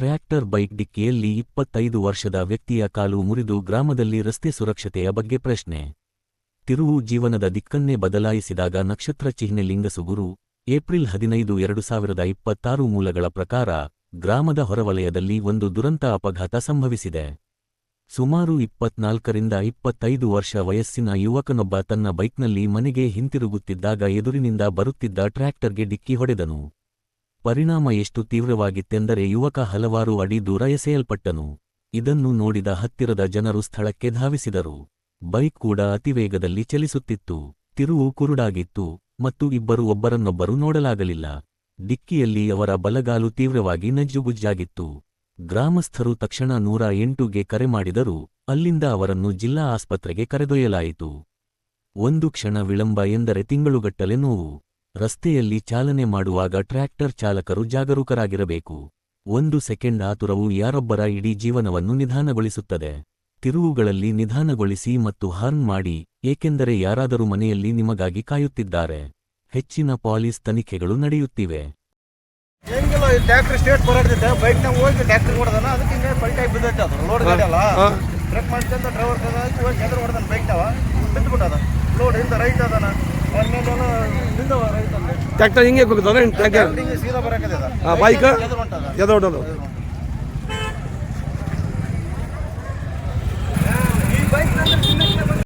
Tractor bike ಡಿಕ್ಕಿಯಲ್ಲಿ 25 ವರ್ಷದ ವ್ಯಕ್ತಿಯ ಕಾಲು ಮುರಿದು ಗ್ರಾಮದಲ್ಲಿ ರಸ್ತೆ ಸುರಕ್ಷತೆಯ ಬಗ್ಗೆ ಪ್ರಶ್ನೆ. ತಿರುವು ಜೀವನದ ದಿಕ್ಕನ್ನೇ ಬದಲಾಯಿಸಿದಾಗ ನಕ್ಷತ್ರ ಚಿಹ್ನೆ ಲಿಂಗಸುಗೂರು, ಏಪ್ರಿಲ್ 15, 2026 ಮೂಲಗಳ ಪ್ರಕಾರ ಗ್ರಾಮದ ಹೊರವಲಯದಲ್ಲಿ ಒಂದು ದುರಂತ ಅಪಘಾತ ಸಂಭವಿಸಿದೆ. ಸುಮಾರು 24ರಿಂದ 25 ವರ್ಷ ವಯಸ್ಸಿನ ಯುವಕನೊಬ್ಬ ತನ್ನ ಬೈಕ್ನಲ್ಲಿ ಮನೆಗೆ ಹಿಂತಿರುಗುತ್ತಿದ್ದಾಗ ಎದುರಿನಿಂದ ಬರುತ್ತಿದ್ದ ಟ್ರ್ಯಾಕ್ಟರ್ಗೆ ಡಿಕ್ಕಿ ಹೊಡೆದನು. ಪರಿಣಾಮ ಎಷ್ಟು ತೀವ್ರವಾಗಿತ್ತೆಂದರೆ ಯುವಕ ಹಲವಾರು ಅಡಿ ದೂರ ಎಸೆಯಲ್ಪಟ್ಟನು. ಇದನ್ನು ನೋಡಿದ ಹತ್ತಿರದ ಜನರು ಸ್ಥಳಕ್ಕೆ ಧಾವಿಸಿದರು. ಬೈಕ್ ಕೂಡ ಅತಿವೇಗದಲ್ಲಿ ಚಲಿಸುತ್ತಿತ್ತು. ತಿರುವು ಕುರುಡಾಗಿತ್ತು ಮತ್ತು ಇಬ್ಬರು ಒಬ್ಬರನ್ನೊಬ್ಬರು ನೋಡಲಾಗಲಿಲ್ಲ. ಡಿಕ್ಕಿಯಲ್ಲಿ ಅವರ ಬಲಗಾಲು ತೀವ್ರವಾಗಿ ನಜ್ಜುಗುಜ್ಜಾಗಿತ್ತು. ಗ್ರಾಮಸ್ಥರು ತಕ್ಷಣ 108ಗೆ ಕರೆ ಮಾಡಿದರೂ ಅಲ್ಲಿಂದ ಅವರನ್ನು ಜಿಲ್ಲಾ ಆಸ್ಪತ್ರೆಗೆ ಕರೆದೊಯ್ಯಲಾಯಿತು. ಒಂದು ಕ್ಷಣ ವಿಳಂಬ ಎಂದರೆ ತಿಂಗಳುಗಟ್ಟಲೆ ನೋವು. ರಸ್ತೆಯಲ್ಲಿ ಚಾಲನೆ ಮಾಡುವಾಗ ಟ್ರ್ಯಾಕ್ಟರ್ ಚಾಲಕರು ಜಾಗರೂಕರಾಗಿರಬೇಕು. 1 ಸೆಕೆಂಡ್ ಆತುರವು ಯಾರೊಬ್ಬರ ಇಡೀ ಜೀವನವನ್ನು ನಿಧಾನಗೊಳಿಸುತ್ತದೆ. ತಿರುವುಗಳಲ್ಲಿ ನಿಧಾನಗೊಳಿಸಿ ಮತ್ತು ಹಾರ್ನ್ ಮಾಡಿ, ಏಕೆಂದರೆ ಯಾರಾದರೂ ಮನೆಯಲ್ಲಿ ನಿಮಗಾಗಿ ಕಾಯುತ್ತಿದ್ದಾರೆ. ಹೆಚ್ಚಿನ ಪೊಲೀಸ್ ತನಿಖೆಗಳು ನಡೆಯುತ್ತಿವೆ. ಹೆಂಗಿಲ್ಲ ಟ್ರ್ಯಾಕ್ಟರ್ ಸ್ಟೇಟ್ ಬರೋದಿದೆ, ಬೈಕ್ನಾಗ ಹೋಗಿ ಟ್ರ್ಯಾಕ್ಟರ್ ಹೊಡೆದಾನ, ಅದಕ್ಕೆ ಹಿಂಗೆ ಪಲ್ಟಾಗಿ ಬಿದ್ದೈತೆ. ಅದು ಲೋಡ್ ಗಾಡಿ ಅಲ್ಲ, ಬ್ರೇಕ್ ಮಾಡ್ಕೊಂತ ಡ್ರೈವರ್ ಹೋಗಿ ಎದುರು ಹೊಡೆದಾನ, ಬೈಕ್ನಾವ ಬಿದ್ದುಬಿಟ್ಟದ. ಲೋಡ್ ಹಿಂದೆ ರೈಟ್ ಅದಾನ, ಅವ್ರ ಮೇಲೆ ಹಿಂದೆ ರೈಟ್ ಅದ. ಟ್ರ್ಯಾಕ್ಟರ್ ಹಿಂಗೆ ಹೋಗ್ತದೆ, ಹಿಂಗೆ ಸೀದಾ ಬರೋಕದ ಬೈಕ್ ಎದುರು ಹೊಂಟದ. ಎದುರು ಹೊಂಟದು.